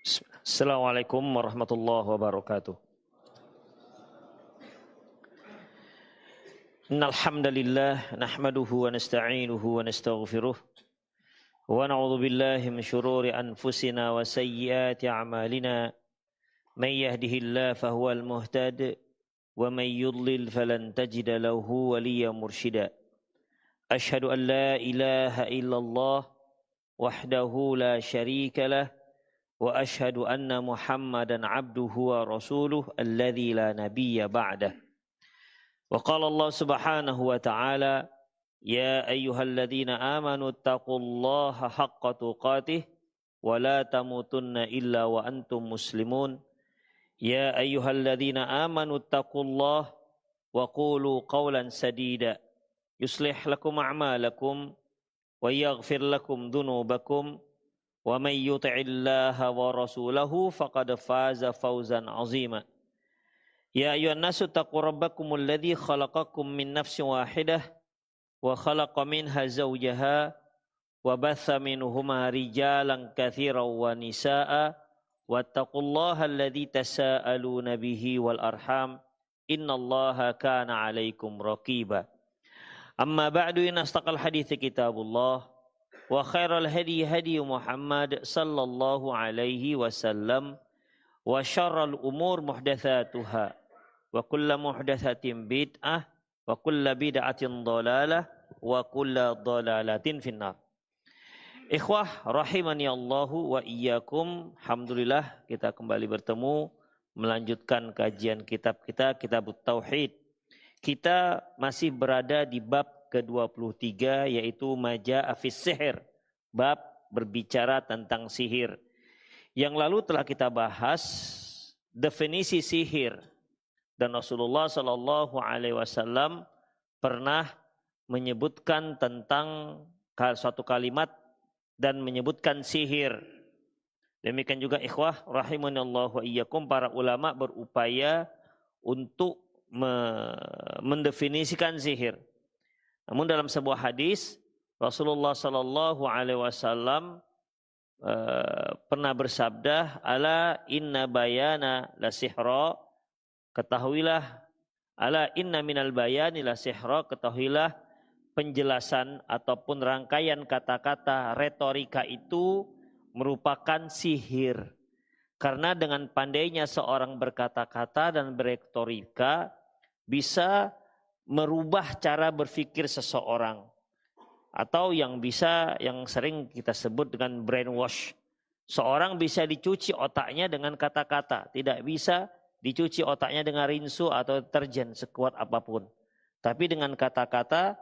Assalamualaikum warahmatullahi wabarakatuh. Innal hamdalillah nahmaduhu wa nasta'inuhu wa nastaghfiruh wa na'udzu billahi min shururi anfusina wa sayyiati a'malina. May yahdihillahu fahuwal muhtad wa may yudlil falan tajida lahu waliyyan mursyida. Asyhadu an la ilaha illallah wahdahu la syarika lah wa asyhadu anna Muhammadan abduhu wa rasuluh alladzi la nabiyya ba'dah. Wa qala Allah subhanahu wa ta'ala ya ayyuhalladzina amanu taqullaha haqqa tuqatih wa la tamutunna illa wa antum muslimun. Ya ayyuhalladzina amanu taqullaha wa qulu qawlan sadida yuslih lakum a'malakum wa yaghfir lakum dhunubakum wa may yuti'illaha wa rasulahu faqad faza fawzan 'azima. Ya ayyuhan nasu taqu rabbakumul ladzi khalaqakum min nafsin wahidah wa khalaqa minha zawjaha wa batha minhuma rijalan katsiran wa nisaa'a wattaqullaha alladzi tasaaluna bihi wal arham innallaha kana 'alaikum raqiba. Amma ba'du, in astaqal hadithi kitabullah wa khairal hadi hadi Muhammad sallallahu alaihi wasallam wa syarral umur muhdatsatuha wa kullu muhdatsatin bid'ah wa kullu bid'atin dhalalah wa kullu dhalalatin finnar. Ikhwah rahimani Allahu wa iyyakum. Alhamdulillah kita kembali bertemu melanjutkan kajian kitab kita, Kitabut Tauhid. Kita masih berada di bab ke-23 yaitu Majaa fis Sihir, bab berbicara tentang sihir. Yang lalu telah kita bahas definisi sihir dan Rasulullah Shallallahu Alaihi Wasallam pernah menyebutkan tentang suatu kalimat dan menyebutkan sihir. Demikian juga ikhwah rahimanallahu wa iyyakum, para ulama berupaya untuk mendefinisikan sihir. Namun dalam sebuah hadis Rasulullah Sallallahu Alaihi Wasallam pernah bersabda, ala inna bayana la sihra, ketahuilah, ala inna minal bayani la sihra, ketahuilah penjelasan ataupun rangkaian kata-kata retorika itu merupakan sihir. Karena dengan pandainya seorang berkata-kata dan beretorika bisa merubah cara berpikir seseorang, atau yang sering kita sebut dengan brainwash. Seorang bisa dicuci otaknya dengan kata-kata, tidak bisa dicuci otaknya dengan rinso atau deterjen sekuat apapun. Tapi dengan kata-kata,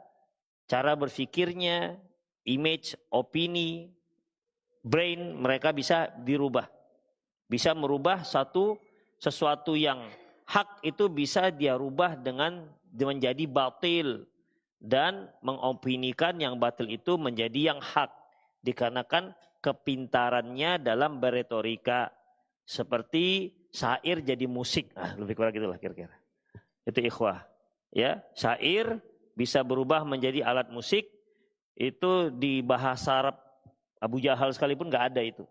cara berpikirnya, image, opini, brain mereka bisa dirubah. Bisa merubah sesuatu yang hak itu bisa dia rubah dengan menjadi batil, dan mengopinikan yang batil itu menjadi yang hak dikarenakan kepintarannya dalam beretorika. Seperti syair jadi musik, lebih kurang gitulah kira-kira. Itu ikhwah. Ya, syair bisa berubah menjadi alat musik. Itu di bahasa Arab Abu Jahal sekalipun nggak ada itu.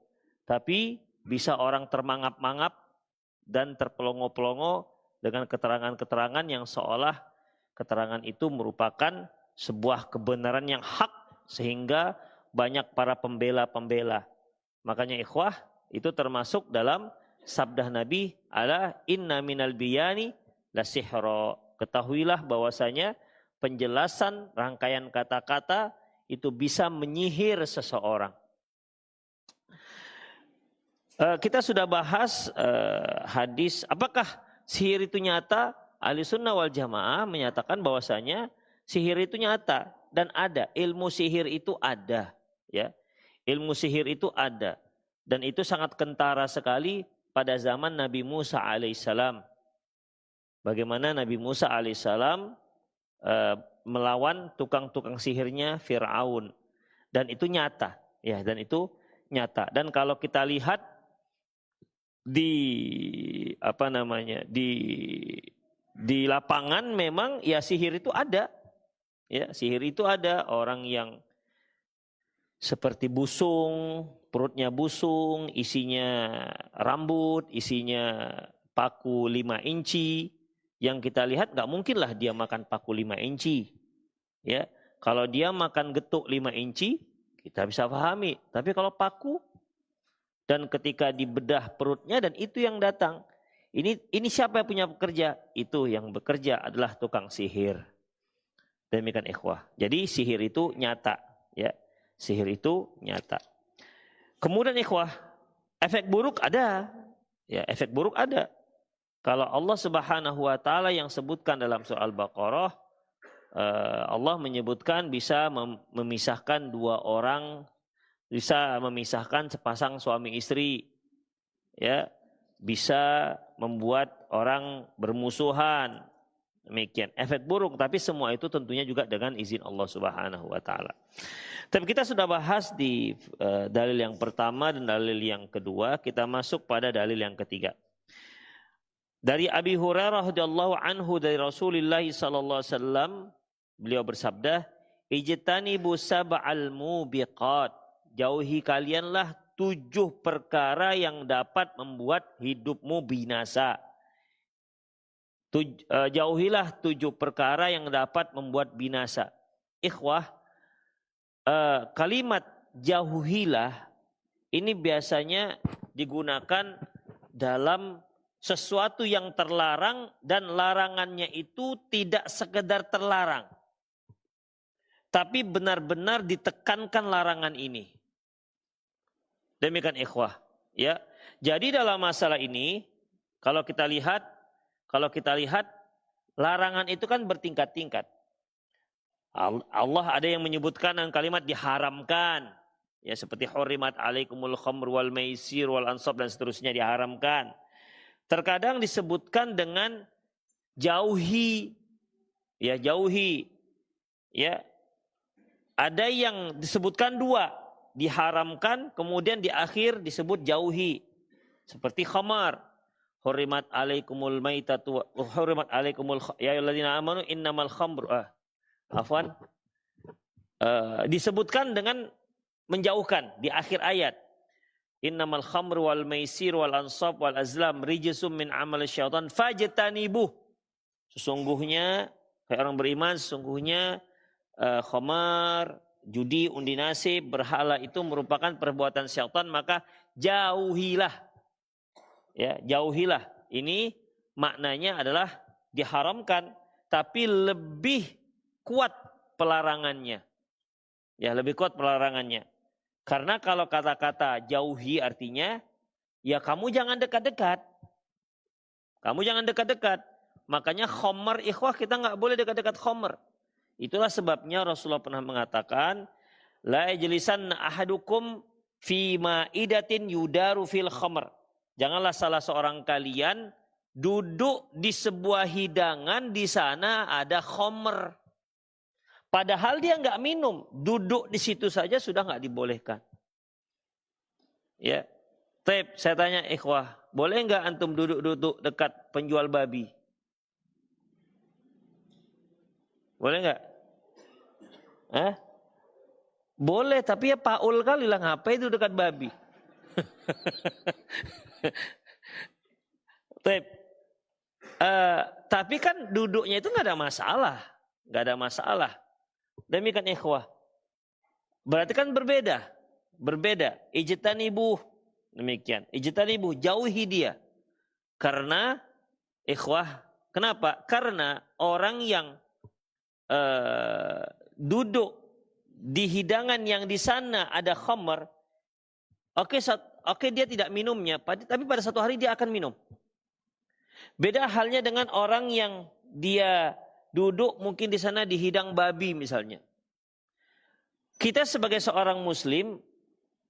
Tapi bisa orang termangap-mangap dan terpelongo-pelongo dengan keterangan-keterangan yang seolah keterangan itu merupakan sebuah kebenaran yang hak, sehingga banyak para pembela-pembela. Makanya ikhwah, itu termasuk dalam sabda Nabi, ala inna minal biyani la sihra. Ketahuilah bahwasanya penjelasan rangkaian kata-kata itu bisa menyihir seseorang. Kita sudah bahas hadis, apakah sihir itu nyata? Ahli sunnah wal jamaah menyatakan bahwasanya sihir itu nyata dan ada. Ilmu sihir itu ada, ya. Ilmu sihir itu ada dan itu sangat kentara sekali pada zaman Nabi Musa alaihissalam. Bagaimana Nabi Musa alaihissalam melawan tukang-tukang sihirnya Fir'aun, dan itu nyata, ya, dan itu nyata. Dan kalau kita lihat di lapangan memang ya sihir itu ada. Ya, sihir itu ada. Orang yang seperti busung, perutnya busung, isinya rambut, isinya paku 5 inci. Yang kita lihat nggak mungkinlah dia makan paku 5 inci. Ya, kalau dia makan getuk 5 inci, kita bisa pahami. Tapi kalau paku, dan ketika dibedah perutnya dan itu yang datang. Ini siapa yang punya pekerja? Itu yang bekerja adalah tukang sihir. Demikian ikhwah. Jadi sihir itu nyata. Ya, sihir itu nyata. Kemudian ikhwah, efek buruk ada. Ya, efek buruk ada. Kalau Allah Subhanahu wa taala yang sebutkan dalam surah Al-Baqarah, Allah menyebutkan bisa memisahkan 2 orang, bisa memisahkan sepasang suami istri. Ya, bisa membuat orang bermusuhan. Demikian efek buruk, tapi semua itu tentunya juga dengan izin Allah Subhanahu wa taala. Tapi kita sudah bahas di dalil yang pertama dan dalil yang kedua, kita masuk pada dalil yang ketiga. Dari Abi Hurairah radhiyallahu anhu dari Rasulullah sallallahu alaihi wasallam, beliau bersabda, "Ijtanibu sab'al mubiqat." Jauhi kalianlah 7 perkara yang dapat membuat hidupmu binasa. Jauhilah 7 perkara yang dapat membuat binasa. Ikhwah, kalimat jauhilah ini biasanya digunakan dalam sesuatu yang terlarang dan larangannya itu tidak sekedar terlarang. Tapi benar-benar ditekankan larangan ini. Demikian ikhwah. Ya. Jadi dalam masalah ini kalau kita lihat larangan itu kan bertingkat-tingkat. Allah ada yang menyebutkan dengan kalimat diharamkan. Ya, seperti hurimat alaikumul khamr wal maisir wal ansab dan seterusnya diharamkan. Terkadang disebutkan dengan jauhi. Ya, jauhi. Ya. Ada yang disebutkan 2, diharamkan kemudian di akhir disebut jauhi. Seperti khamar. Hurimat alaikumul maitatu hurimat alaikumul ya ayyuhalladzina amanu innamal khamru. Afwan. Disebutkan dengan menjauhkan di akhir ayat. Innamal khamru wal maisir wal ansab wal azlam rijsum min amal syaitan fajtanibuh. Sesungguhnya kayak orang beriman, sesungguhnya khamar, judi, undi nasib, berhala itu merupakan perbuatan syaitan, maka jauhilah. Ya, jauhilah. Ini maknanya adalah diharamkan, tapi lebih kuat pelarangannya. Ya, lebih kuat pelarangannya. Karena kalau kata-kata jauhi artinya, ya kamu jangan dekat-dekat. Kamu jangan dekat-dekat. Makanya khamar ikhwah, kita nggak boleh dekat-dekat khamar. Itulah sebabnya Rasulullah pernah mengatakan, la yajlisanna ahadukum fi ma'idatin yudaru fil khamar. Janganlah salah seorang kalian duduk di sebuah hidangan di sana ada khamar. Padahal dia nggak minum, duduk di situ saja sudah nggak dibolehkan. Ya, saya tanya ikhwah, boleh nggak antum duduk-duduk dekat penjual babi? Boleh nggak? Boleh, tapi ya paul kali lah, ngapain itu dekat babi? Tapi kan duduknya itu nggak ada masalah, nggak ada masalah. Demikian ikhwah. Berarti kan berbeda. Ijtanibuh, demikian. Ijtanibuh, jauhi dia. Karena ikhwah, kenapa? Karena orang yang duduk di hidangan yang di sana ada khamar, oke, dia tidak minumnya, tapi pada satu hari dia akan minum. Beda halnya dengan orang yang dia duduk mungkin di sana di hidang babi misalnya. Kita sebagai seorang muslim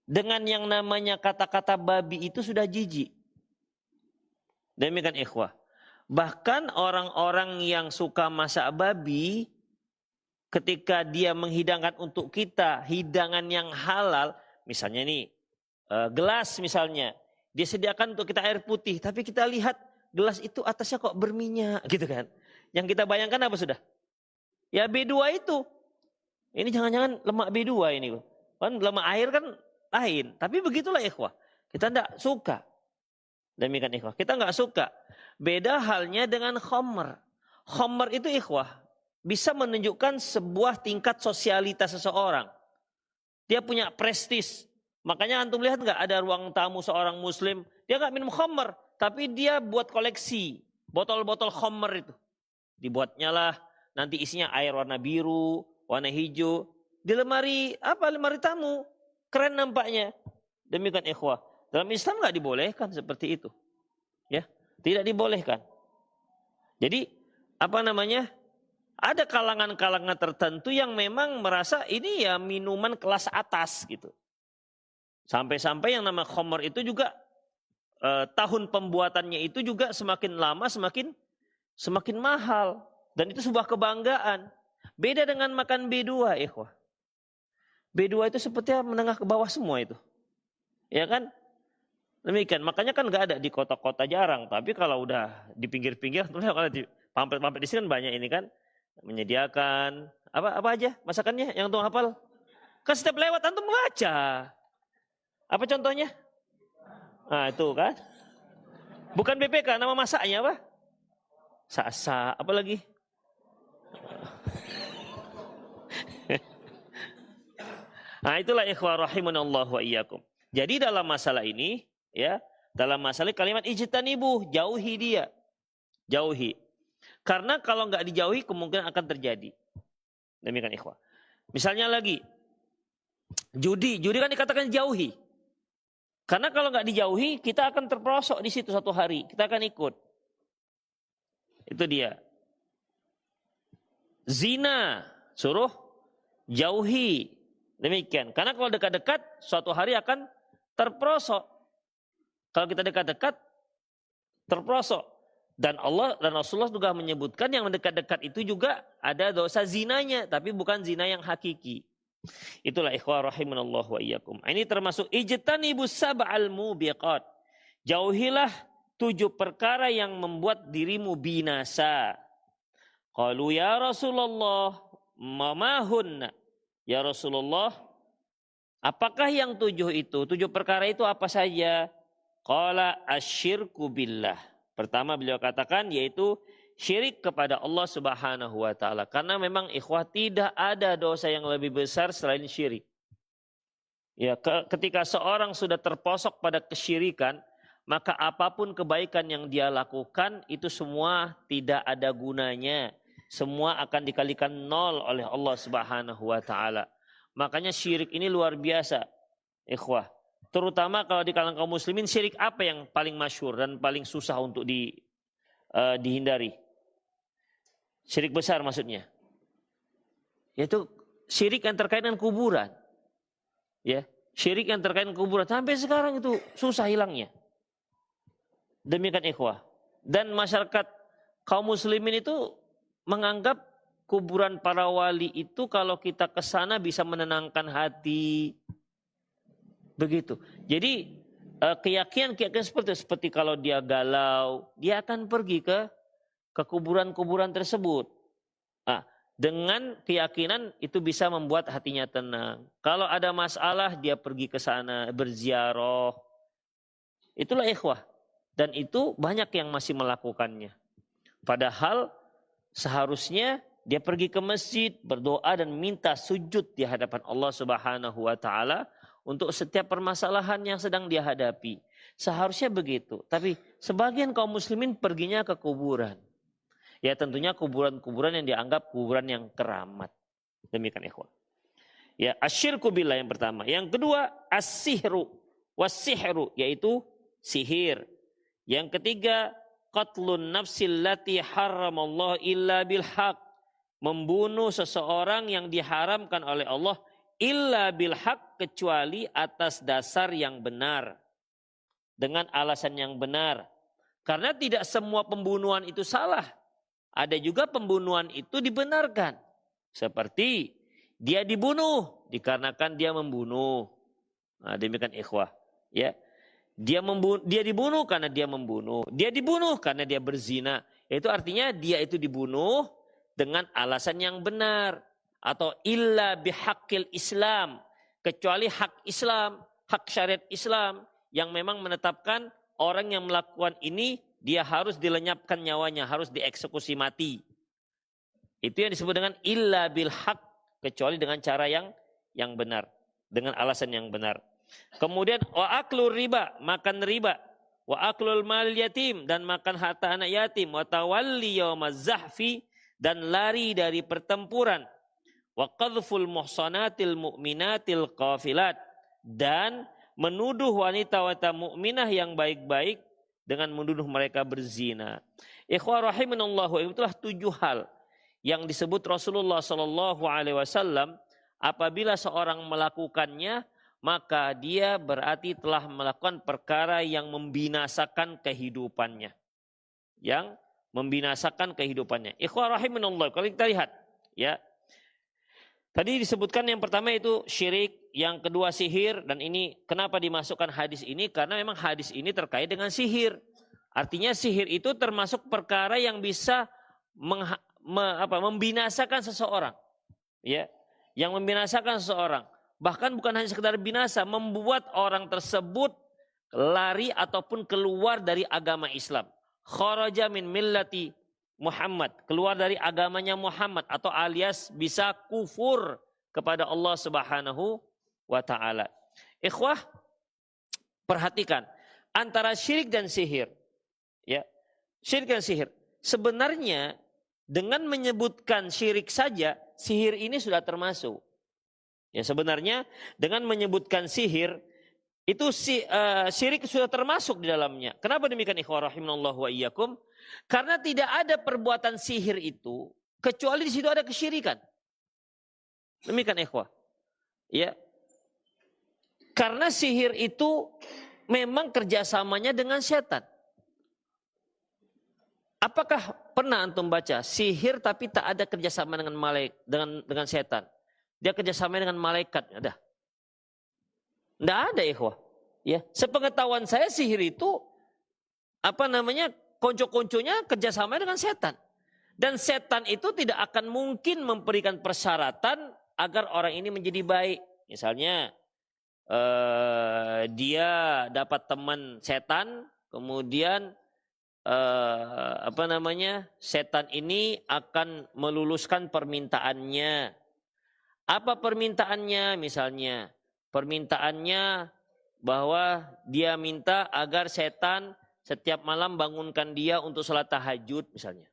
dengan yang namanya kata-kata babi itu sudah jijik. Demikian ikhwah. Bahkan orang-orang yang suka masak babi, ketika dia menghidangkan untuk kita hidangan yang halal, misalnya nih gelas misalnya, dia sediakan untuk kita air putih, tapi kita lihat gelas itu atasnya kok berminyak gitu kan. Yang kita bayangkan apa sudah? Ya B2 itu. Ini jangan-jangan lemak B2 ini. Kan lemak air kan lain. Tapi begitulah ikhwah. Kita tidak suka. Demikian ikhwah. Kita nggak suka. Beda halnya dengan khamr. Khamr itu ikhwah bisa menunjukkan sebuah tingkat sosialitas seseorang. Dia punya prestis. Makanya antum lihat nggak ada ruang tamu seorang muslim. Dia nggak minum khamr. Tapi dia buat koleksi. Botol-botol khamr itu. Dibuatnya lah. Nanti isinya air warna biru, warna hijau. Di lemari tamu. Keren nampaknya. Demikian ikhwah. Dalam Islam nggak dibolehkan seperti itu. Ya, tidak dibolehkan. Jadi ada kalangan-kalangan tertentu yang memang merasa ini ya minuman kelas atas gitu. Sampai-sampai yang nama khamr itu juga tahun pembuatannya itu juga semakin lama semakin mahal. Dan itu sebuah kebanggaan. Beda dengan makan B2 ikhwah. B2 itu sepertinya menengah ke bawah semua itu. Ya kan? Demikian. Makanya kan nggak ada di kota-kota, jarang. Tapi kalau udah di pinggir-pinggir, kalau di pamflet-pamflet di sini kan banyak ini kan. Menyediakan apa aja masakannya yang antum hafal. Kan setiap lewat antum baca. Apa contohnya? Nah itu kan. Bukan BPK, nama masaknya apa? Sasa, apa lagi? Nah itulah ikhwah rahimanallahu wa iyyakum. Jadi dalam masalah ini, ya, dalam masalah kalimat ijtanibu, jauhi dia. Jauhi. Karena kalau nggak dijauhi kemungkinan akan terjadi. Demikian ikhwah. Misalnya lagi, judi kan dikatakan jauhi. Karena kalau nggak dijauhi, kita akan terperosok di situ satu hari. Kita akan ikut. Itu dia. Zina, suruh jauhi. Demikian. Karena kalau dekat-dekat, suatu hari akan terperosok. Kalau kita dekat-dekat, terperosok. Dan Allah dan Rasulullah juga menyebutkan yang mendekat-dekat itu juga ada dosa zinanya. Tapi bukan zina yang hakiki. Itulah ikhwah rahimanallahu wa iyyakum. Ini termasuk ijtanibus sab'al mubiqat. Jauhilah 7 perkara yang membuat dirimu binasa. Qalu ya Rasulullah, mamahunna. Ya Rasulullah, apakah yang 7 itu? 7 perkara itu apa saja? Qala asyirku billah. Pertama beliau katakan yaitu syirik kepada Allah Subhanahu wa taala. Karena memang ikhwah tidak ada dosa yang lebih besar selain syirik. Ya, ketika seorang sudah terposok pada kesyirikan, maka apapun kebaikan yang dia lakukan itu semua tidak ada gunanya. Semua akan dikalikan 0 oleh Allah Subhanahu wa taala. Makanya syirik ini luar biasa, ikhwah. Terutama kalau di kalangan kaum muslimin, syirik apa yang paling masyhur dan paling susah untuk dihindari? Syirik besar maksudnya. Yaitu syirik yang terkait dengan kuburan. Ya, syirik yang terkait dengan kuburan sampai sekarang itu susah hilangnya. Demikian ikhwah. Dan masyarakat kaum muslimin itu menganggap kuburan para wali itu kalau kita ke sana bisa menenangkan hati. Begitu. Jadi keyakinan seperti kalau dia galau, dia akan pergi ke kuburan-kuburan tersebut. Nah, dengan keyakinan itu bisa membuat hatinya tenang. Kalau ada masalah dia pergi ke sana berziarah. Itulah ikhwah. Dan itu banyak yang masih melakukannya. Padahal seharusnya dia pergi ke masjid, berdoa dan minta sujud di hadapan Allah Subhanahu wa taala untuk setiap permasalahan yang sedang dia hadapi. Seharusnya begitu. Tapi sebagian kaum muslimin perginya ke kuburan. Ya tentunya kuburan-kuburan yang dianggap kuburan yang keramat. Demikian ikhwan. Ya, asyirku billah yang pertama. Yang kedua, as-sihru was-sihru, yaitu sihir. Yang ketiga, qatlun nafsil lati haramallahu illa bil haq. Membunuh seseorang yang diharamkan oleh Allah illa bil haq, kecuali atas dasar yang benar. Dengan alasan yang benar. Karena tidak semua pembunuhan itu salah. Ada juga pembunuhan itu dibenarkan. Seperti dia dibunuh dikarenakan dia membunuh. Nah, demikian ikhwah. Ya. Dia dibunuh karena dia membunuh. Dia dibunuh karena dia berzina. Itu artinya dia itu dibunuh dengan alasan yang benar. Atau illa bihaqqil Islam. Kecuali hak Islam. hak syariat Islam yang memang menetapkan orang yang melakukan ini dia harus dilenyapkan nyawanya, harus dieksekusi mati. Itu yang disebut dengan illa bil haq, kecuali dengan cara yang benar, dengan alasan yang benar. Kemudian wa aklur riba, makan riba, wa aklul mal yatim, dan makan harta anak yatim, wa tawalli yaumaz zahfi, dan lari dari pertempuran, wa qadhful muhsanatil mu'minatil qafilat, dan menuduh wanita-wanita mukminah yang baik-baik dengan menuduh mereka berzina. Ikhwah rahimanallahu, itulah 7 hal yang disebut Rasulullah sallallahu alaihi wasallam, apabila seorang melakukannya maka dia berarti telah melakukan perkara yang membinasakan kehidupannya. Yang membinasakan kehidupannya. Ikhwah rahimanallahu, kalau kita lihat ya. Tadi disebutkan yang pertama itu syirik, yang kedua sihir, dan ini kenapa dimasukkan hadis ini? Karena memang hadis ini terkait dengan sihir. Artinya sihir itu termasuk perkara yang bisa membinasakan seseorang. Ya, yang membinasakan seseorang. Bahkan bukan hanya sekedar binasa, membuat orang tersebut lari ataupun keluar dari agama Islam. Kharaja min millati Muhammad, keluar dari agamanya Muhammad, atau alias bisa kufur kepada Allah Subhanahu wa taala. Ikhwah, perhatikan antara syirik dan sihir. Ya. Syirik dan sihir. Sebenarnya dengan menyebutkan syirik saja, sihir ini sudah termasuk. Ya, sebenarnya dengan menyebutkan sihir itu syirik sudah termasuk di dalamnya. Kenapa demikian ikhwah rahimanallahu wa iyyakum? Karena tidak ada perbuatan sihir itu kecuali di situ ada kesyirikan. Demikian ikhwah. Ya. Karena sihir itu memang kerjasamanya dengan setan. Apakah pernah antum baca sihir tapi tak ada kerjasama dengan dengan setan? Dia kerjasama dengan malaikat, ada? Tidak ada ikhwah. Ya, sepengetahuan saya sihir itu konco-konconya kerjasama dengan setan. Dan setan itu tidak akan mungkin memberikan persyaratan agar orang ini menjadi baik. Misalnya dia dapat teman setan, kemudian setan ini akan meluluskan permintaannya. Apa permintaannya? Misalnya permintaannya bahwa dia minta agar setan setiap malam bangunkan dia untuk sholat tahajud misalnya.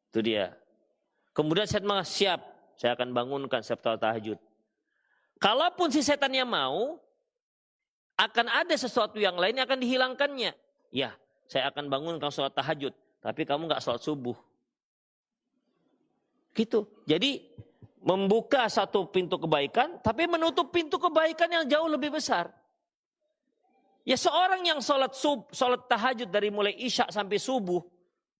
Itu dia. Kemudian setan mengatakan, siap, saya akan bangunkan setiap sholat tahajud. Kalaupun si setannya mau, akan ada sesuatu yang lain yang akan dihilangkannya. Ya, saya akan bangunkan sholat tahajud, tapi kamu nggak sholat subuh. Gitu. Jadi membuka satu pintu kebaikan, tapi menutup pintu kebaikan yang jauh lebih besar. Ya, seorang yang sholat tahajud dari mulai isya sampai subuh,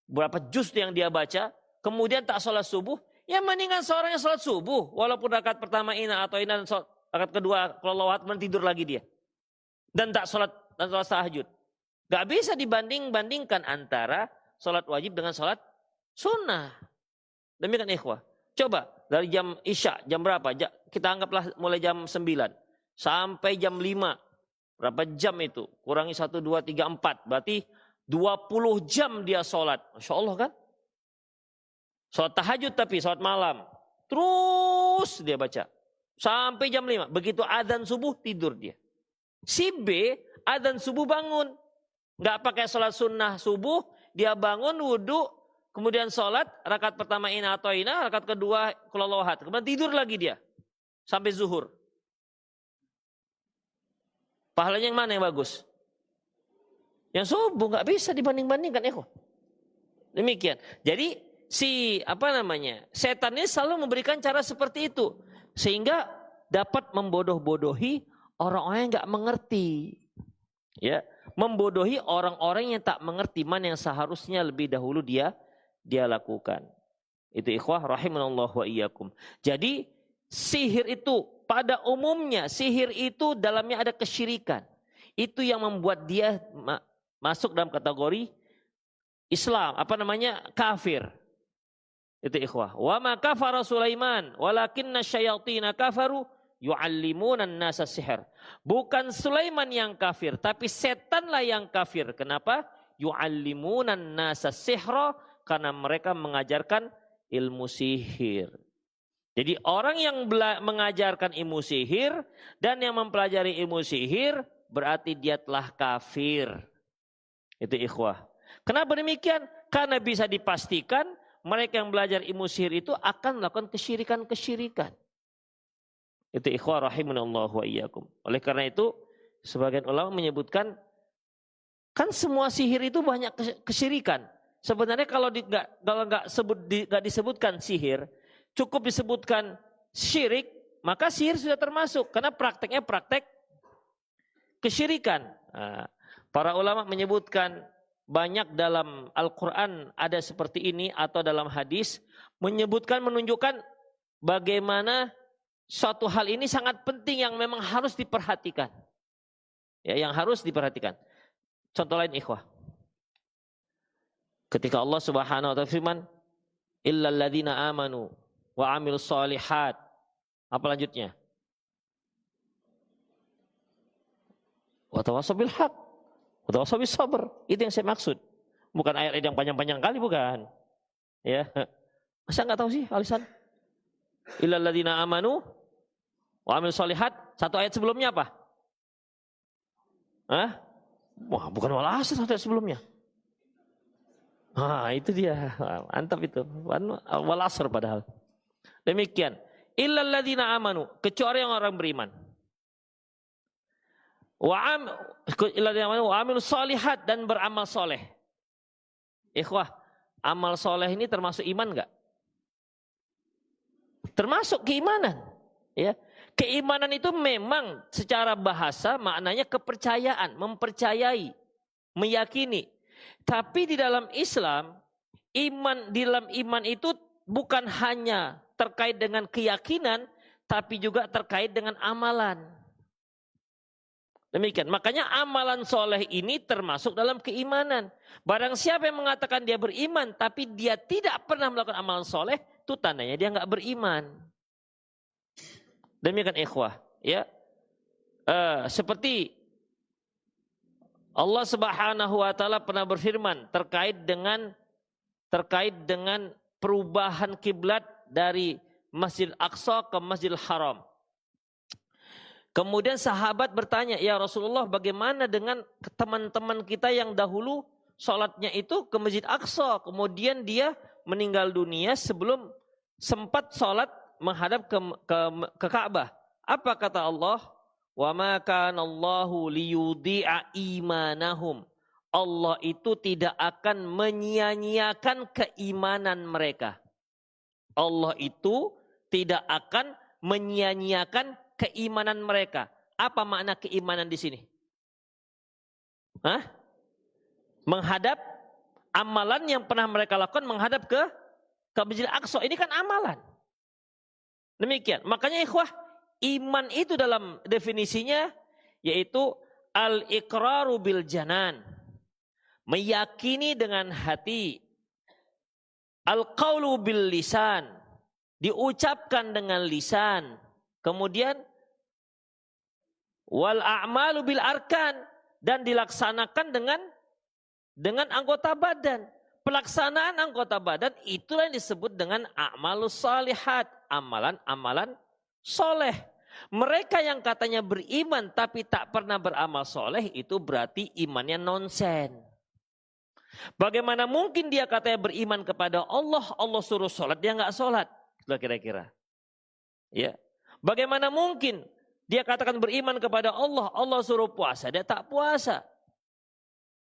berapa juz yang dia baca, kemudian tak sholat subuh, ya mendingan seorang yang sholat subuh, walaupun rakaat pertama ina atau ina, rakaat kedua kalau tidur lagi dia, dan tak sholat tahajud. Gak bisa dibandingkan antara sholat wajib dengan sholat sunnah. Demikian ikhwah. Coba dari jam isya, jam berapa? Kita anggaplah mulai jam 9 sampai jam 5. Berapa jam itu? Kurangi 1, 2, 3, 4. Berarti 20 jam dia sholat. Masya Allah kan? Sholat tahajud tapi sholat malam. Terus dia baca. Sampai jam 5. Begitu adzan subuh tidur dia. Si B adzan subuh bangun. Nggak pakai sholat sunnah subuh. Dia bangun wudhu. Kemudian sholat, rakaat pertama ina atau ina, rakaat kedua kulalawahat. Kemudian tidur lagi dia. Sampai zuhur. Pahalanya yang mana yang bagus? Yang subuh, nggak bisa dibanding-bandingkan. Demikian. Jadi setan ini selalu memberikan cara seperti itu. Sehingga dapat membodoh-bodohi orang-orang yang nggak mengerti. Ya, membodohi orang-orang yang tak mengerti mana yang seharusnya lebih dahulu dia lakukan. Itu ikhwah rahimanallah wa iyyakum. Jadi sihir itu pada umumnya sihir itu dalamnya ada kesyirikan. Itu yang membuat dia masuk dalam kategori Islam, kafir. Itu ikhwah. Wa ma kafara Sulaiman walakinna syayatina kafaru yu'allimunan nasa sihir. Bukan Sulaiman yang kafir, tapi setanlah yang kafir. Kenapa? Yu'allimunan nasa sihra, karena mereka mengajarkan ilmu sihir. Jadi orang yang mengajarkan ilmu sihir dan yang mempelajari ilmu sihir berarti dia telah kafir. Itu ikhwah. Kenapa demikian? Karena bisa dipastikan mereka yang belajar ilmu sihir itu akan melakukan kesyirikan-kesyirikan. Itu ikhwah rahimanallahu wa iyyakum. Oleh karena itu sebagian ulama menyebutkan kan semua sihir itu banyak kesyirikan. Sebenarnya kalau nggak disebutkan sihir, cukup disebutkan syirik, maka sihir sudah termasuk karena prakteknya praktek kesyirikan. Nah, para ulama menyebutkan banyak dalam Al-Quran ada seperti ini atau dalam hadis menyebutkan menunjukkan bagaimana suatu hal ini sangat penting yang memang harus diperhatikan. Ya, yang harus diperhatikan. Contoh lain ikhwah. Ketika Allah Subhanahu wa taala firman, "Illal ladzina amanu wa 'amilus shalihat." Apa lanjutnya? Wa tawassaw bil haq, wa tawassaw bis sabr. Itu yang saya maksud. Bukan ayat yang panjang-panjang kali, bukan. Ya. Masa enggak tahu sih, alisan? Illal ladzina amanu wa 'amilus shalihat. Satu ayat sebelumnya apa? Hah? Wah, bukan wal asr satu ayat sebelumnya. Itu dia. Mantap itu. Wal asr padahal. Demikian. Illal ladzina amanu, kecuali yang orang beriman. Wa amilus shalihat, dan beramal soleh. Ikhwah, amal soleh ini termasuk iman enggak? Termasuk keimanan. Ya. Keimanan itu memang secara bahasa maknanya kepercayaan, mempercayai, meyakini. Tapi di dalam Islam, di dalam iman itu bukan hanya terkait dengan keyakinan, tapi juga terkait dengan amalan. Demikian. Makanya amalan soleh ini termasuk dalam keimanan. Barang siapa yang mengatakan dia beriman, tapi dia tidak pernah melakukan amalan soleh, itu tandanya dia nggak beriman. Demikian ikhwah. Ya, seperti Allah Subhanahu wa taala pernah berfirman terkait dengan perubahan kiblat dari Masjid Aqsa ke Masjidil Haram. Kemudian sahabat bertanya, "Ya Rasulullah, bagaimana dengan teman-teman kita yang dahulu sholatnya itu ke Masjid Aqsa, kemudian dia meninggal dunia sebelum sempat sholat menghadap ke Ka'bah?" Apa kata Allah? "Wa ma kana Allahu liyudhi'a imanahum." Allah itu tidak akan menyia-nyiakan keimanan mereka. Allah itu tidak akan menyia-nyiakan keimanan mereka. Apa makna keimanan di sini? Menghadap amalan yang pernah mereka lakukan menghadap ke Masjidil Aqsa. Ini kan amalan. Demikian. Makanya ikhwah, iman itu dalam definisinya yaitu al-iqraru bil janan. Meyakini dengan hati. Al-qawlu bil lisan. Diucapkan dengan lisan. Kemudian wal a'malu bil arkan, dan dilaksanakan dengan anggota badan. Pelaksanaan anggota badan itulah yang disebut dengan a'malus shalihat, amalan-amalan soleh. Mereka yang katanya beriman tapi tak pernah beramal soleh, itu berarti imannya nonsen. Bagaimana mungkin dia katanya beriman kepada Allah, Allah suruh sholat, dia nggak sholat? Itulah kira-kira. Ya. Bagaimana mungkin dia katakan beriman kepada Allah, Allah suruh puasa, dia tak puasa?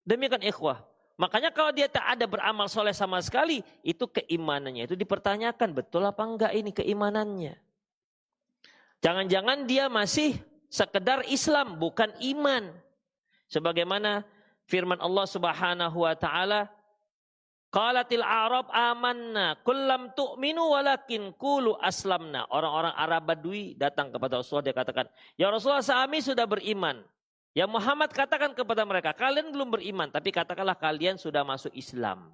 Demikian ikhwah. Makanya kalau dia tak ada beramal soleh sama sekali, itu keimanannya itu dipertanyakan, betul apa enggak ini keimanannya? Jangan-jangan dia masih sekedar Islam, bukan iman. Sebagaimana firman Allah Subhanahu wa taala, qalatil a'rab amanna kullam tu'minu walakin qulu aslamna. Orang-orang Arab Badui datang kepada Rasulullah, dia katakan, "Ya Rasulullah, kami sudah beriman." Ya Muhammad, katakan kepada mereka, kalian belum beriman, tapi katakanlah kalian sudah masuk Islam.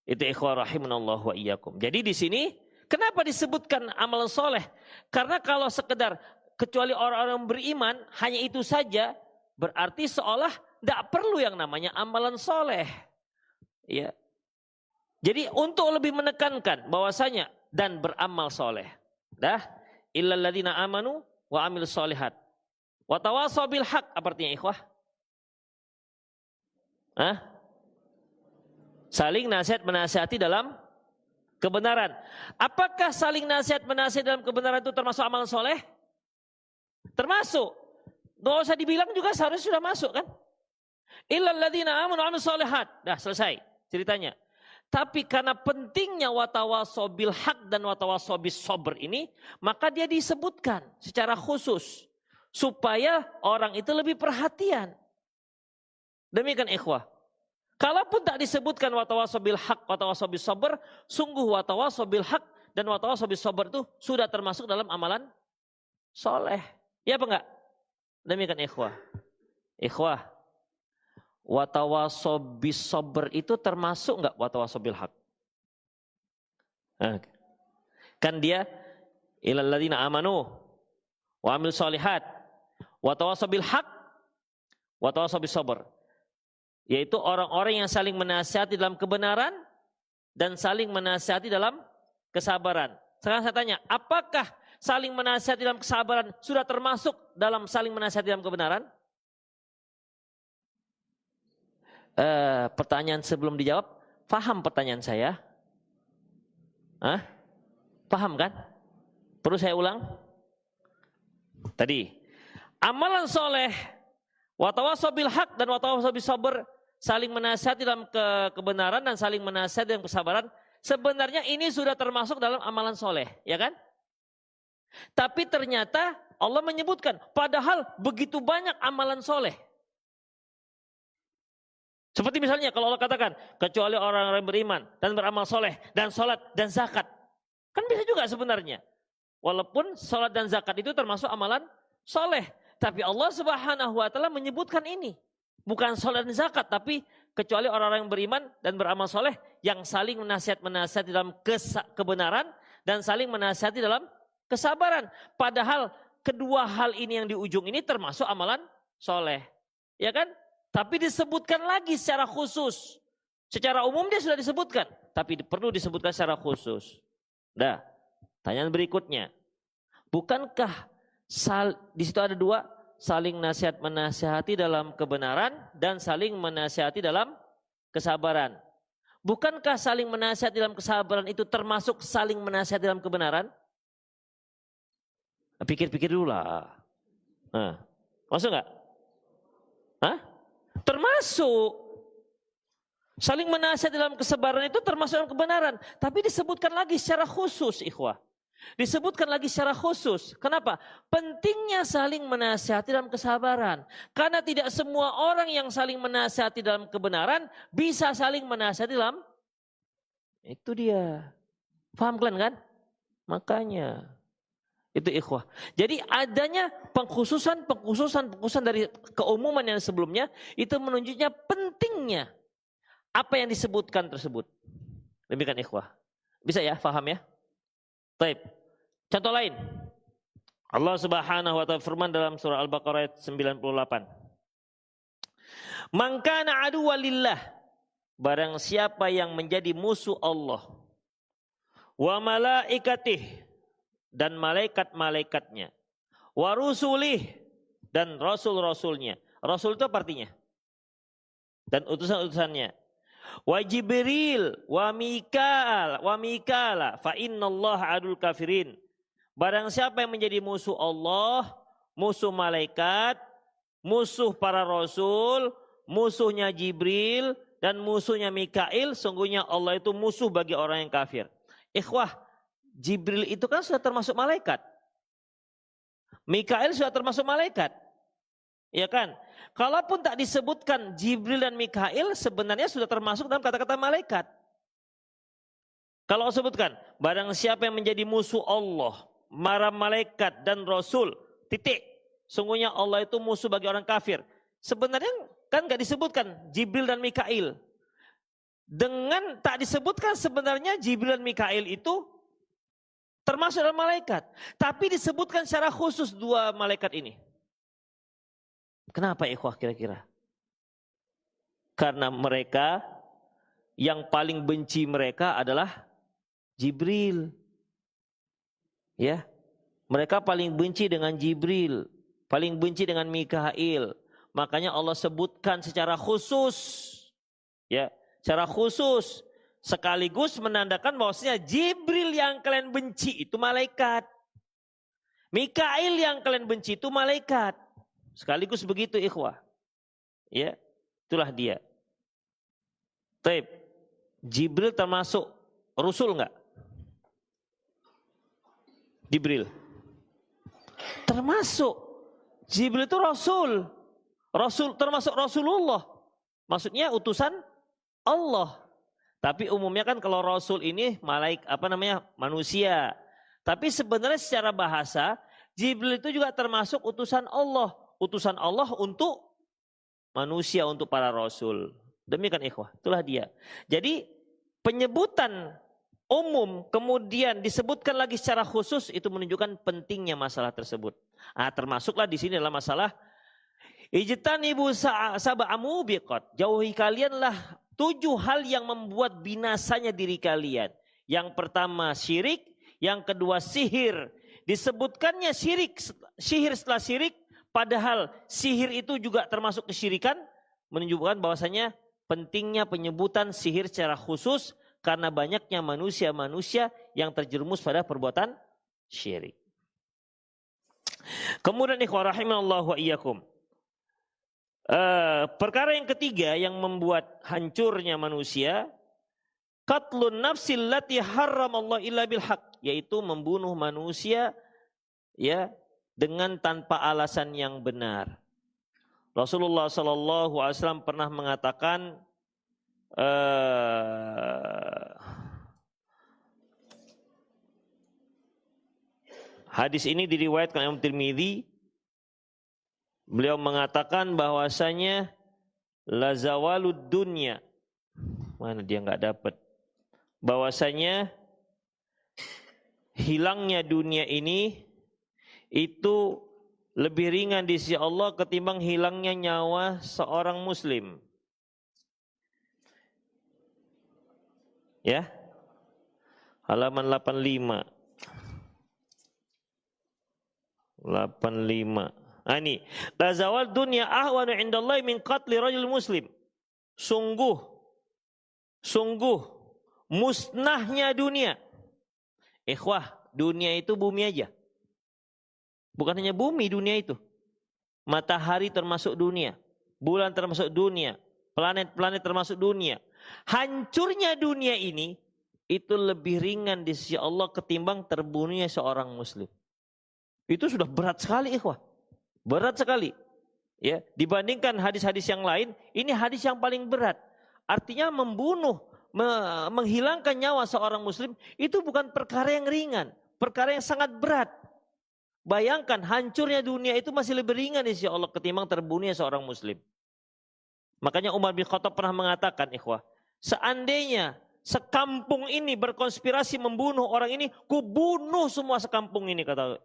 Itu ikhwah rahimanallahu wa iyyakum. Jadi di sini Kenapa disebutkan amalan soleh? Karena kalau sekedar kecuali orang-orang beriman hanya itu saja, berarti seolah tidak perlu yang namanya amalan soleh. Ya. Jadi untuk lebih menekankan bahwasanya dan beramal soleh. Dah, illal ladzina amanu wa amilus solihat. Wa tawassaw bil haq, apa artinya ikhwah? Hah? Saling nasihat menasihati dalam kebenaran. Apakah saling nasihat menasihati dalam kebenaran itu termasuk amalan soleh? Termasuk. Gak usah dibilang juga seharusnya sudah masuk kan? Illal ladzina amanu wa amilus solihat. Dah selesai ceritanya. Tapi karena pentingnya watawassaw bil haq dan watawassaw bis sabr ini, maka dia disebutkan secara khusus supaya orang itu lebih perhatian. Demikian ikhwah. Kalaupun tak disebutkan watawassaw bil haq, watawassaw bis sabr, sungguh watawassaw bil haq dan watawassaw bis sabr itu sudah termasuk dalam amalan soleh. Ya apa enggak? Demikian ikhwah. Ikhwah, watawassaw bis sabr itu termasuk enggak watawassaw bil haq? Kan dia ilal ladzina amanu wa amilus solihat watawassaw bil haq watawassaw bis sabr. Yaitu orang-orang yang saling menasihati dalam kebenaran dan saling menasihati dalam kesabaran. Sekarang saya tanya, apakah saling menasihati dalam kesabaran sudah termasuk dalam saling menasihati dalam kebenaran? Pertanyaan sebelum dijawab, paham pertanyaan saya? Hah? Paham kan? Perlu saya ulang? Tadi, amalan soleh, watawassaw bil haq dan watawassaw bis sabr, saling menasihati dalam kebenaran dan saling menasihati dalam kesabaran, sebenarnya ini sudah termasuk dalam amalan soleh, ya kan? Tapi ternyata Allah menyebutkan, padahal begitu banyak amalan soleh. Seperti misalnya kalau Allah katakan, kecuali orang-orang beriman dan beramal soleh dan sholat dan zakat. Kan bisa juga sebenarnya. Walaupun sholat dan zakat itu termasuk amalan soleh. Tapi Allah Subhanahu wa ta'ala menyebutkan ini. Bukan sholat dan zakat, tapi kecuali orang-orang yang beriman dan beramal soleh yang saling menasihati dalam kebenaran dan saling menasihati dalam kesabaran. Padahal kedua hal ini yang di ujung ini termasuk amalan soleh. Ya kan? Tapi disebutkan lagi secara khusus. Secara umum dia sudah disebutkan. Tapi perlu disebutkan secara khusus. Dah, tanyaan berikutnya. Bukankah di situ ada dua, saling nasihat menasihati dalam kebenaran dan saling menasihati dalam kesabaran. Bukankah saling menasihati dalam kesabaran itu termasuk saling menasihati dalam kebenaran? Pikir-pikir dulu lah. Masuk nggak? Hah? Termasuk. Saling menasihati dalam kesabaran itu termasuk dalam kebenaran. Tapi disebutkan lagi secara khusus, ikhwah. Disebutkan lagi secara khusus. Kenapa? Pentingnya saling menasihati dalam kesabaran. Karena tidak semua orang yang saling menasihati dalam kebenaran bisa saling menasihati dalam, itu dia. Paham kalian kan? Makanya itu ikhwah. Jadi adanya pengkhususan dari keumuman yang sebelumnya itu menunjuknya pentingnya apa yang disebutkan tersebut. Demikian ikhwah. Bisa ya, paham ya? Baik. Contoh lain. Allah Subhanahu wa ta'ala firman dalam surah Al-Baqarah ayat 98. Man kana aduwwan lillah, barang siapa yang menjadi musuh Allah, wa malaikatih, dan malaikat-malaikatnya, wa rusulih, dan rasul-rasulnya. Rasul itu apa artinya? Dan utusan-utusannya. Wa Jibril wa Mikala fa innallaha adul kafirin. Barang siapa yang menjadi musuh Allah, musuh malaikat, musuh para rasul, musuhnya Jibril dan musuhnya Mikail, sungguhnya Allah itu musuh bagi orang yang kafir. Ikhwah, Jibril itu kan sudah termasuk malaikat. Mikail sudah termasuk malaikat. Ya kan? Kalaupun tak disebutkan Jibril dan Mikail, sebenarnya sudah termasuk dalam kata-kata malaikat. Kalau sebutkan, barang siapa yang menjadi musuh Allah, para malaikat dan rasul, titik. Sungguhnya Allah itu musuh bagi orang kafir. Sebenarnya kan gak disebutkan Jibril dan Mikail. Dengan tak disebutkan sebenarnya Jibril dan Mikail itu termasuk dalam malaikat. Tapi disebutkan secara khusus dua malaikat ini. Kenapa ikhwah kira-kira? Karena mereka yang paling benci mereka adalah Jibril. Ya. Mereka paling benci dengan Jibril, paling benci dengan Mikail. Makanya Allah sebutkan secara khusus. Ya, secara khusus sekaligus menandakan bahwasanya Jibril yang kalian benci itu malaikat. Mikail yang kalian benci itu malaikat. Sekaligus begitu ikhwah. Ya, itulah dia. Taib. Jibril termasuk Rasul enggak? Jibril. Termasuk. Jibril itu Rasul. Rasul termasuk Rasulullah. Maksudnya utusan Allah. Tapi umumnya kan kalau Rasul ini manusia. Tapi sebenarnya secara bahasa Jibril itu juga termasuk utusan Allah. Utusan Allah untuk manusia, untuk para Rasul. Demikian ikhwah, itulah dia. Jadi penyebutan umum kemudian disebutkan lagi secara khusus itu menunjukkan pentingnya masalah tersebut. Termasuklah di sini adalah masalah ijtanibu sab'a mubiqat. Jauhi kalianlah 7 hal yang membuat binasanya diri kalian. Yang pertama syirik, yang kedua sihir. Disebutkannya sihir setelah syirik, padahal sihir itu juga termasuk kesyirikan, menunjukkan bahwasanya pentingnya penyebutan sihir secara khusus karena banyaknya manusia-manusia yang terjerumus pada perbuatan syirik. Kemudian ikhwah rahimallahu wa iyyakum. Perkara yang ketiga yang membuat hancurnya manusia, qatlun nafsil lati harramallahu illa bil haq, yaitu membunuh manusia ya dengan tanpa alasan yang benar. Rasulullah sallallahu alaihi wasallam pernah mengatakan hadis ini diriwayatkan Imam Tirmidzi. Beliau mengatakan bahwasanya la zawalud dunya. Mana dia enggak dapat. Bahwasanya hilangnya dunia ini itu lebih ringan di sisi Allah ketimbang hilangnya nyawa seorang muslim. Ya. Halaman 85. 85. Ini, la zawal dunya ahwanu indallahi min qatli rajul muslim. Sungguh musnahnya dunia. Ikhwah, dunia itu bumi aja. Bukan hanya bumi, dunia itu. Matahari termasuk dunia, bulan termasuk dunia, planet-planet termasuk dunia. Hancurnya dunia ini itu lebih ringan di sisi Allah ketimbang terbunuhnya seorang muslim. Itu sudah berat sekali ikhwah. Berat sekali. Ya, dibandingkan hadis-hadis yang lain, ini hadis yang paling berat. Artinya membunuh, menghilangkan nyawa seorang muslim itu bukan perkara yang ringan, perkara yang sangat berat. Bayangkan hancurnya dunia itu masih lebih ringan di sisi Allah ketimbang terbunuhnya seorang muslim. Makanya Umar bin Khattab pernah mengatakan ikhwah, seandainya sekampung ini berkonspirasi membunuh orang ini, kubunuh semua sekampung ini, kata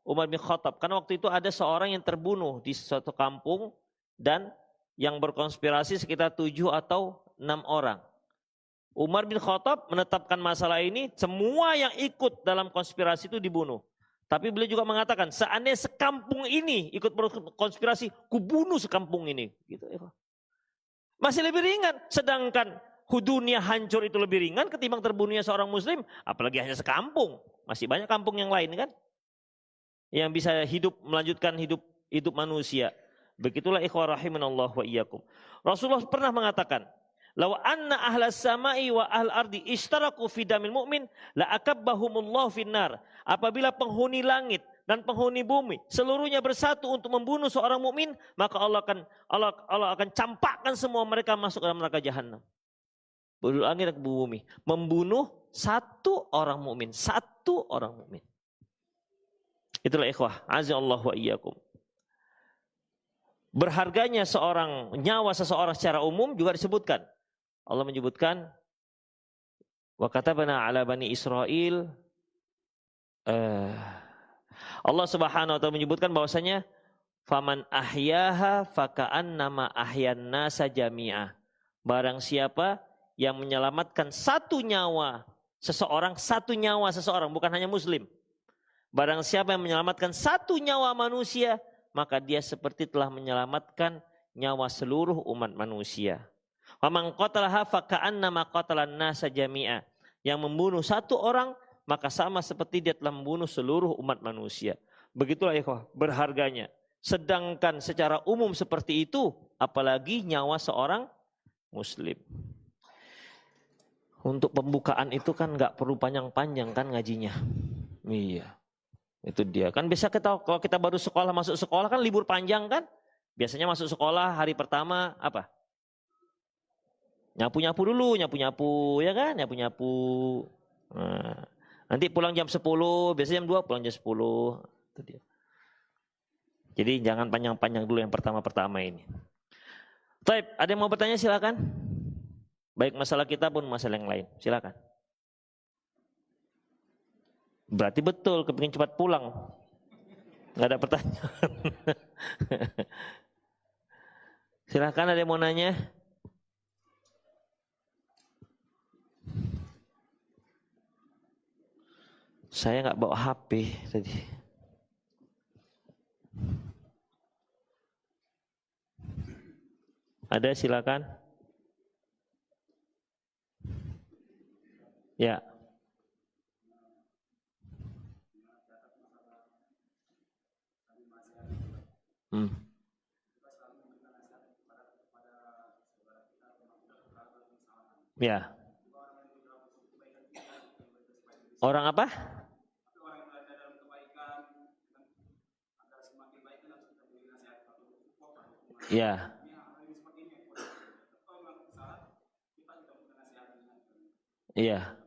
Umar bin Khattab. Karena waktu itu ada seorang yang terbunuh di suatu kampung dan yang berkonspirasi sekitar 7 atau 6 orang. Umar bin Khattab menetapkan masalah ini, semua yang ikut dalam konspirasi itu dibunuh. Tapi beliau juga mengatakan, seandainya sekampung ini ikut berkonspirasi, kubunuh sekampung ini. Gitu, ya. Masih lebih ringan, sedangkan dunia hancur itu lebih ringan ketimbang terbunuhnya seorang muslim, apalagi hanya sekampung. Masih banyak kampung yang lain kan, yang bisa melanjutkan hidup manusia. Begitulah ikhwah rahimanallah wa iyyakum. Rasulullah pernah mengatakan, "Law anna ahlas samai wa ahl ardi ishtaraku fi damil mu'min la akabbahumullahu finnar." Apabila penghuni langit dan penghuni bumi seluruhnya bersatu untuk membunuh seorang mukmin, maka Allah akan campakkan semua mereka masuk dalam neraka jahanam. Penduduk langit dan bumi membunuh satu orang mukmin, satu orang mukmin. Itulah ikhwah, azza-Allah wa iyyakum. Berharganya nyawa seseorang secara umum juga disebutkan. Allah menyebutkan, wa katabna ala bani Israel Allah Subhanahu wa taala menyebutkan bahwasanya faman ahyaha faka'annama ahyan nasa jami'ah. Barang siapa yang menyelamatkan satu nyawa seseorang, bukan hanya muslim. Barang siapa yang menyelamatkan satu nyawa manusia, maka dia seperti telah menyelamatkan nyawa seluruh umat manusia. Faman qatalaha faka'annama qatalan nasa jami'ah. Yang membunuh satu orang, maka sama seperti dia telah membunuh seluruh umat manusia. Begitulah ikhwah berharganya. Sedangkan secara umum seperti itu, apalagi nyawa seorang muslim. Untuk pembukaan itu kan nggak perlu panjang-panjang kan ngajinya. Iya, itu dia. Kan biasa kalau kita baru masuk sekolah kan libur panjang kan. Biasanya masuk sekolah hari pertama apa? Nyapu-nyapu dulu, nyapu-nyapu ya kan, nyapu-nyapu. Nah, nanti pulang jam 10, biasanya jam 2 pulang jam 10. Itu dia. Jadi jangan panjang-panjang dulu yang pertama-pertama ini. Taib, ada yang mau bertanya silakan. Baik masalah kita pun masalah yang lain, silakan. Berarti betul kepingin cepat pulang. Nggak ada pertanyaan. Silakan, ada yang mau nanya? Saya nggak bawa HP tadi. Ada, silakan. Ya. Ya. Orang apa? Ya. Iya.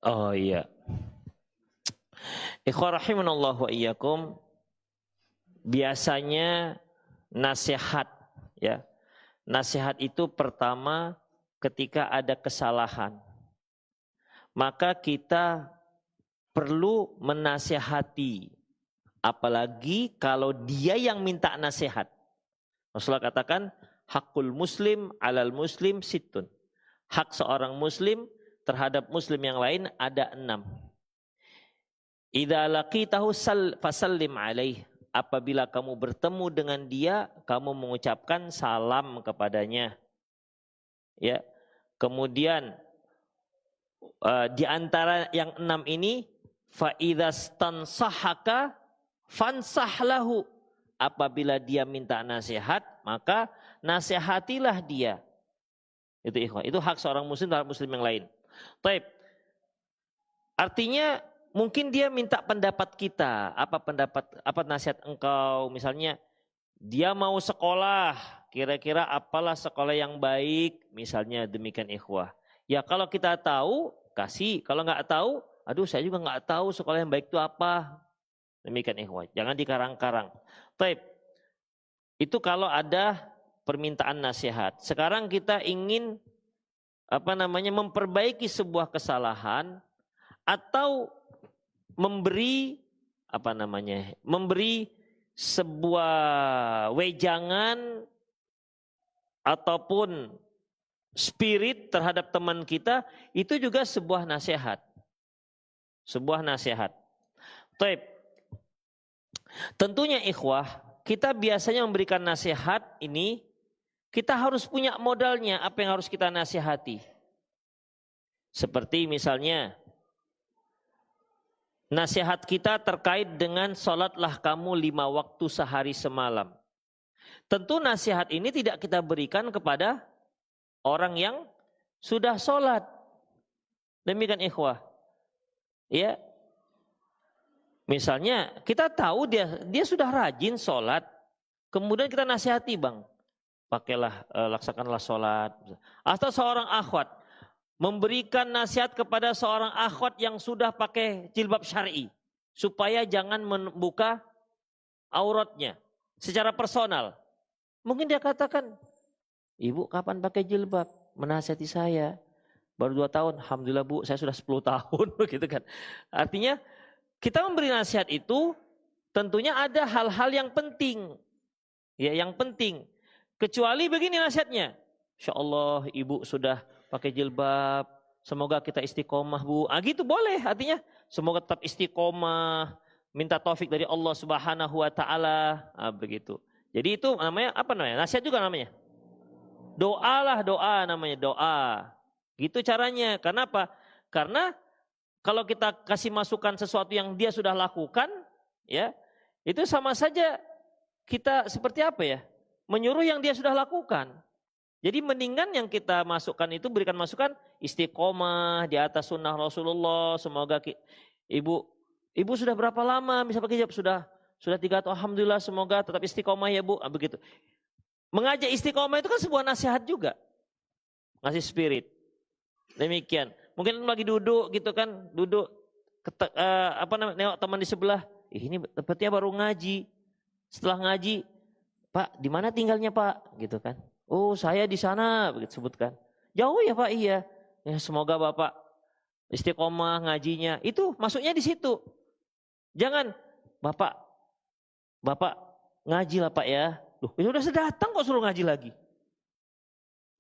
Oh iya. Ikhwah rahimanallah wa iyyakum. Biasanya nasihat ya. Nasihat itu pertama ketika ada kesalahan. Maka kita perlu menasihati. Apalagi kalau dia yang minta nasihat. Rasulullah katakan, hakul muslim alal muslim situn. Hak seorang muslim terhadap muslim yang lain ada 6. Idza laqitahu fasallim alaih. Apabila kamu bertemu dengan dia, kamu mengucapkan salam kepadanya. Ya. Kemudian di antara yang 6 ini, fa idza stansahaka fansahlahu. Apabila dia minta nasihat, maka nasihatilah dia. Itu ikhwan. Itu hak seorang muslim terhadap muslim yang lain. Taib. Artinya mungkin dia minta pendapat kita. Apa nasihat engkau? Misalnya dia mau sekolah, kira-kira apalah sekolah yang baik? Misalnya demikian ikhwah. Ya kalau kita tahu, kasih. Kalau nggak tahu, aduh saya juga nggak tahu sekolah yang baik itu apa. Demikian ikhwah. Jangan dikarang-karang. Taib. Itu kalau ada permintaan nasihat. Sekarang kita ingin memperbaiki sebuah kesalahan atau memberi sebuah wejangan ataupun spirit terhadap teman kita, itu juga sebuah nasihat. Sebuah nasihat. Taib. Tentunya ikhwah, kita biasanya memberikan nasihat ini, kita harus punya modalnya apa yang harus kita nasihati. Seperti misalnya, nasihat kita terkait dengan sholatlah kamu 5 waktu sehari semalam. Tentu nasihat ini tidak kita berikan kepada orang yang sudah sholat. Demikian ikhwah. Ya. Misalnya kita tahu dia sudah rajin sholat. Kemudian kita nasihati, bang. Pakailah, laksakanlah sholat. Atau seorang akhwat memberikan nasihat kepada seorang akhwat yang sudah pakai jilbab syar'i. Supaya jangan membuka auratnya secara personal. Mungkin dia katakan, ibu kapan pakai jilbab? Menasihati saya. Baru 2 tahun, alhamdulillah bu, saya sudah 10 tahun. Gitu kan. Artinya kita memberi nasihat itu tentunya ada hal-hal yang penting. Ya, yang penting. Kecuali begini nasihatnya. Insya Allah ibu sudah pakai jilbab. Semoga kita istiqomah bu. Gitu boleh artinya. Semoga tetap istiqomah. Minta taufik dari Allah Subhanahu wa taala. Begitu. Jadi itu namanya apa namanya? Nasihat juga namanya. Doa lah, doa namanya, doa. Gitu caranya. Kenapa? Karena kalau kita kasih masukan sesuatu yang dia sudah lakukan, ya, itu sama saja kita seperti apa ya? Menyuruh yang dia sudah lakukan. Jadi mendingan yang kita masukkan itu berikan masukan istiqomah di atas sunnah Rasulullah. Semoga ibu sudah berapa lama bisa pakai hijab? Sudah 3 tahun, alhamdulillah, semoga tetap istiqomah ya bu. Begitu. Mengajak istiqomah itu kan sebuah nasihat juga. Ngasih spirit. Demikian. Mungkin lagi duduk gitu kan, duduk nengok teman di sebelah. Ini tempatnya baru ngaji. Setelah ngaji, Pak, di mana tinggalnya Pak? Gitu kan. Oh, saya di sana, begitu sebutkan. Jauh ya Pak? Iya. Ya, semoga Bapak istiqomah ngajinya. Itu masuknya di situ. Jangan, Bapak ngaji lah Pak ya. Loh, itu udah sedatang kok suruh ngaji lagi.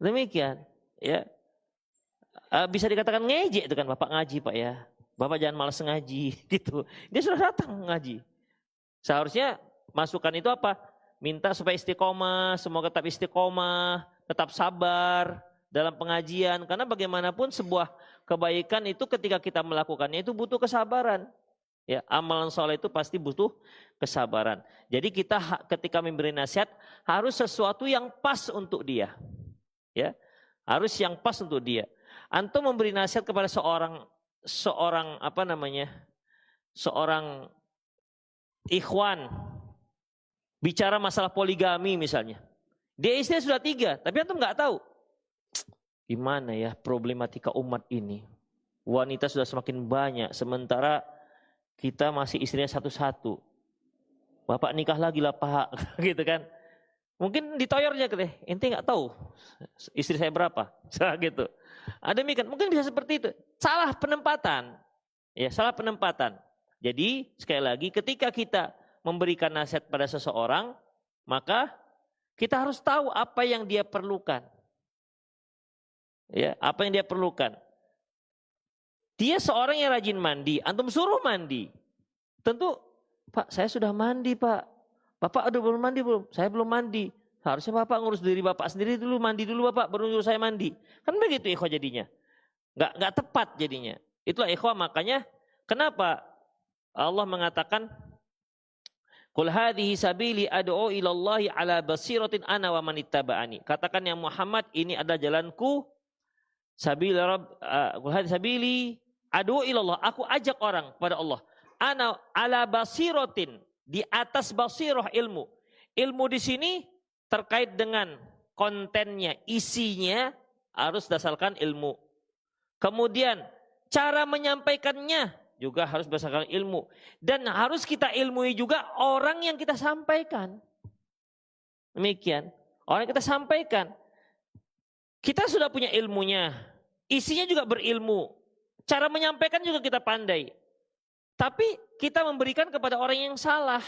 Demikian, ya. Bisa dikatakan ngejek itu kan, Bapak ngaji Pak ya. Bapak jangan malas ngaji gitu. Dia sudah datang ngaji. Seharusnya masukan itu apa? Minta supaya istiqomah, semoga tetap istiqomah, tetap sabar dalam pengajian. Karena bagaimanapun sebuah kebaikan itu ketika kita melakukannya itu butuh kesabaran. Ya, amalan soleh itu pasti butuh kesabaran. Jadi kita ketika memberi nasihat harus sesuatu yang pas untuk dia. Ya, harus yang pas untuk dia. Antum memberi nasihat kepada seorang ikhwan bicara masalah poligami misalnya. Dia istrinya sudah 3, tapi antum nggak tahu. Gimana ya problematika umat ini? Wanita sudah semakin banyak, sementara kita masih istrinya 1-1. Bapak nikah lagi lah Pak, gitu kan? Mungkin ditoyornya gitu, ente nggak tahu istri saya berapa, gitu. Ada demikian, mungkin bisa seperti itu. Salah penempatan, ya salah penempatan. Jadi sekali lagi, ketika kita memberikan nasihat pada seseorang, maka kita harus tahu apa yang dia perlukan. Ya, apa yang dia perlukan. Dia seorang yang rajin mandi, antum suruh mandi. Tentu, Pak, saya sudah mandi, Pak. Bapak udah belum mandi belum? Saya belum mandi. Harusnya Bapak ngurus diri Bapak sendiri dulu, mandi dulu Bapak, baru nyuruh saya mandi. Kan begitu ikhwah jadinya. Nggak tepat jadinya. Itulah ikhwah, makanya kenapa Allah mengatakan Qul hadhihi sabili ad'u ilallahi ala basiratin ana wa manittaba'ani. Katakan ya Muhammad, ini adalah jalanku. Qul hadhihi sabili ad'u ilallah. Aku ajak orang kepada Allah. Ana ala basiratin, di atas basirah ilmu. Ilmu di sini terkait dengan kontennya, isinya harus dasarkan ilmu. Kemudian cara menyampaikannya juga harus berdasarkan ilmu. Dan harus kita ilmui juga orang yang kita sampaikan. Demikian. Orang yang kita sampaikan. Kita sudah punya ilmunya. Isinya juga berilmu. Cara menyampaikan juga kita pandai. Tapi kita memberikan kepada orang yang salah.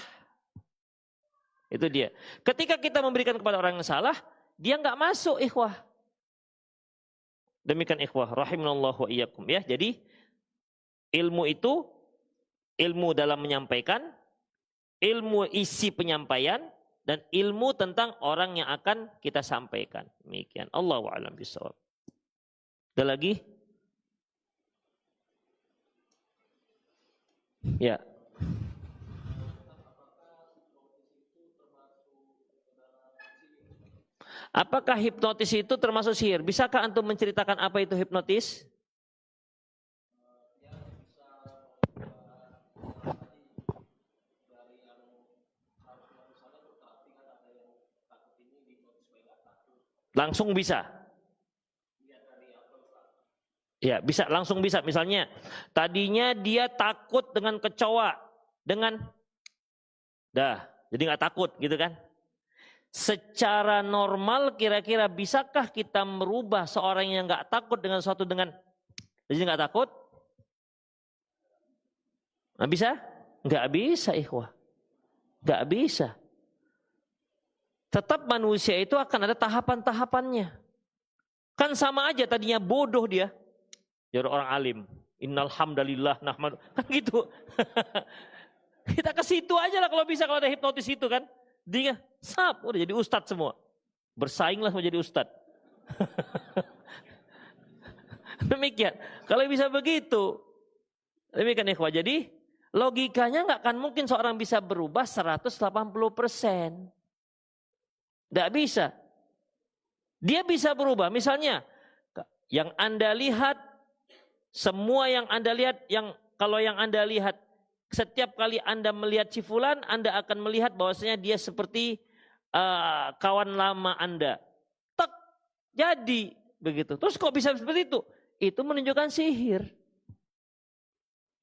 Itu dia. Ketika kita memberikan kepada orang yang salah, dia nggak masuk ikhwah. Demikian ikhwah, rahimanallahu wa iyyakum ya. Jadi ilmu itu ilmu dalam menyampaikan, ilmu isi penyampaian, dan ilmu tentang orang yang akan kita sampaikan. Demikian. Allahu a'lam bishawab. Ada lagi? Ya. Apakah hipnotis itu termasuk sihir? Bisakah antum menceritakan apa itu hipnotis? Langsung bisa. Ya, bisa langsung bisa. Misalnya, tadinya dia takut dengan kecoa, jadi nggak takut, gitu kan? Secara normal kira-kira bisakah kita merubah seorang yang nggak takut dengan suatu dengan jadi nggak takut? Nggak bisa? Nggak bisa, ikhwah. Nggak bisa. Tetap manusia itu akan ada tahapan-tahapannya. Kan sama aja tadinya bodoh dia. Jadi orang alim. Innal hamdalillah nahmadu. Kan gitu. Kita ke situ aja lah kalau bisa, kalau ada hipnotis itu kan. Dia udah jadi ustadz semua. Bersainglah mau jadi ustadz. Demikian. Kalau bisa begitu. Demikian ikhwah. Jadi logikanya nggak akan mungkin seorang bisa berubah 180%. Nggak bisa. Dia bisa berubah. Misalnya yang Anda lihat, semua yang Anda lihat, kalau yang Anda lihat setiap kali Anda melihat si fulan, Anda akan melihat bahwasanya dia seperti kawan lama Anda. Tak jadi begitu. Terus kok bisa seperti itu? Itu menunjukkan sihir.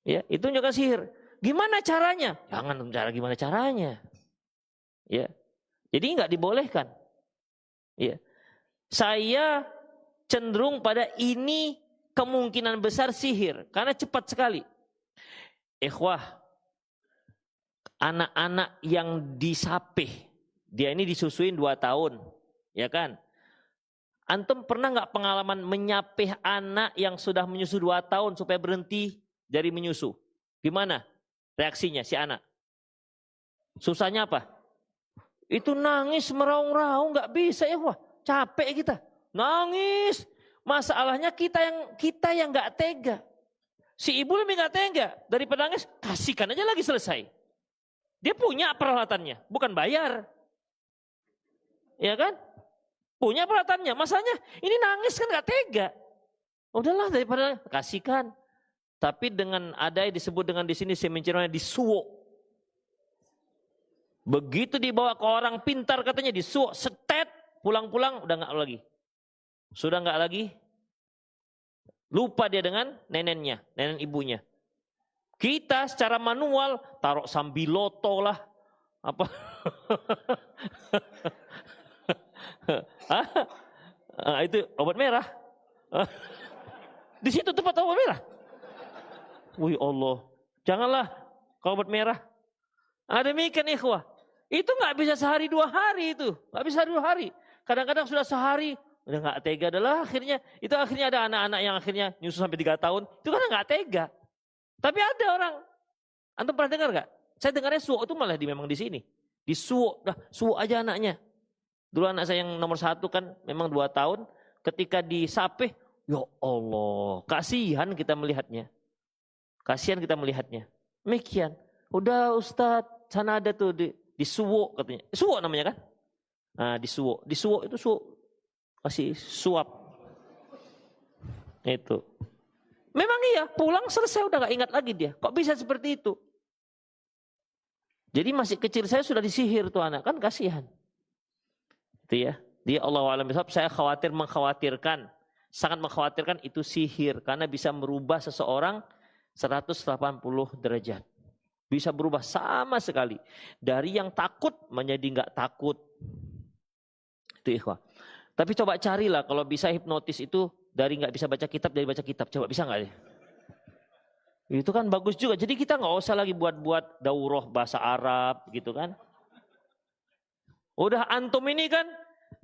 Ya, itu menunjukkan sihir. Gimana caranya? Jangan bicara gimana caranya. Ya. Jadi nggak dibolehkan. Ya. Saya cenderung pada ini kemungkinan besar sihir karena cepat sekali. Ikhwah, anak-anak yang disapih, dia ini disusuin 2 tahun, ya kan? Antum pernah nggak pengalaman menyapih anak yang sudah menyusu 2 tahun supaya berhenti dari menyusu? Gimana reaksinya si anak? Susahnya apa? Itu nangis meraung-raung, nggak bisa ya, wah capek kita, nangis. Masalahnya kita yang nggak tega. Si ibu lebih nggak tega daripada nangis, kasihkan aja lagi selesai. Dia punya peralatannya, bukan bayar, ya kan? Punya peralatannya. Masalahnya ini nangis kan nggak tega. Udahlah daripada kasihkan. Tapi dengan ada yang disebut dengan di sini saya disuwok. Begitu dibawa ke orang pintar katanya disuwok, setet, pulang-pulang udah nggak lagi. Sudah nggak lagi. Lupa dia dengan neneknya, nenek ibunya. Kita secara manual taruh sambiloto lah, apa? Itu obat merah. Di situ tempat obat merah. Wih Allah, janganlah ke obat merah. Demikian ikhwah. Itu nggak bisa sehari 2 hari itu, nggak bisa 2 hari. Kadang-kadang sudah sehari. Udah nggak tega adalah akhirnya ada anak-anak yang akhirnya nyusu sampai 3 tahun itu kan nggak tega. Tapi ada orang, antum pernah dengar nggak? Saya dengarnya suwok itu malah memang di sini, disuwok, dah suwok aja anaknya. Dulu anak saya yang nomor 1 kan memang 2 tahun, ketika disapih, ya Allah, kasihan kita melihatnya, Demikian, udah Ustadz, sana ada tuh disuwok katanya, suwok namanya kan? Nah disuwok itu suwok. Masih suap. Itu. Memang iya, pulang selesai udah gak ingat lagi dia. Kok bisa seperti itu? Jadi masih kecil saya sudah disihir tuh anak, kan kasihan. Itu ya. Dia Allahu a'lam bishawab, saya mengkhawatirkan, sangat mengkhawatirkan itu sihir karena bisa merubah seseorang 180 derajat. Bisa berubah sama sekali. Dari yang takut menjadi enggak takut. Itu ikhwah. Tapi coba carilah kalau bisa hipnotis itu dari nggak bisa baca kitab dari baca kitab. Coba bisa nggak ya? Itu kan bagus juga. Jadi kita nggak usah lagi buat daurah bahasa Arab gitu kan. Udah antum ini kan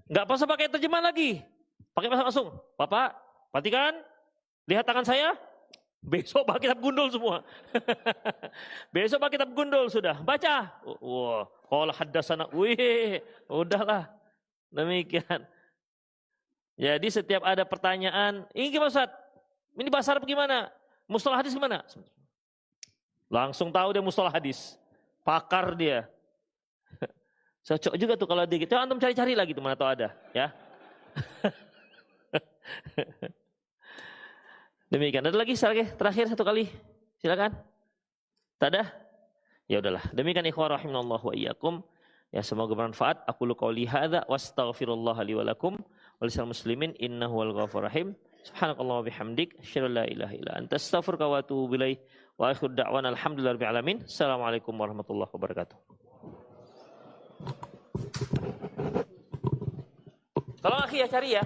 nggak usah pakai terjemahan lagi. Pakai bahasa langsung. Bapak, perhatikan. Lihat tangan saya. Besok pakai kitab gundul semua. Besok pakai kitab gundul sudah. Baca. Wah, qala haddatsana. Wih, udahlah. Demikian. Jadi setiap ada pertanyaan, ini gimana Ustaz? Ini bahasa Arab gimana? Mustalah hadis gimana? Langsung tahu dia mustalah hadis. Pakar dia. Cocok juga tuh kalau dia gitu. Antum cari-cari lagi tuh mana tahu ada, ya. Demikian. Ada lagi terakhir 1 kali. Silakan. Tak ada? Ya udahlah. Demikian ikhwah rahimanallahu wa iyyakum. Ya semoga bermanfaat. Aku lu qauli hadza wastaghfirullah li wa lakum wa lisal muslimin innahu wal ghafurur rahim. Subhanakallah wa bihamdik asyhadu an la ilaha illa anta astaghfiruka wa atubu ilaik. Wa akhiru da'wana alhamdulillahi rabbil alamin. Assalamualaikum warahmatullahi wabarakatuh. Tolong akhi ya cari ya.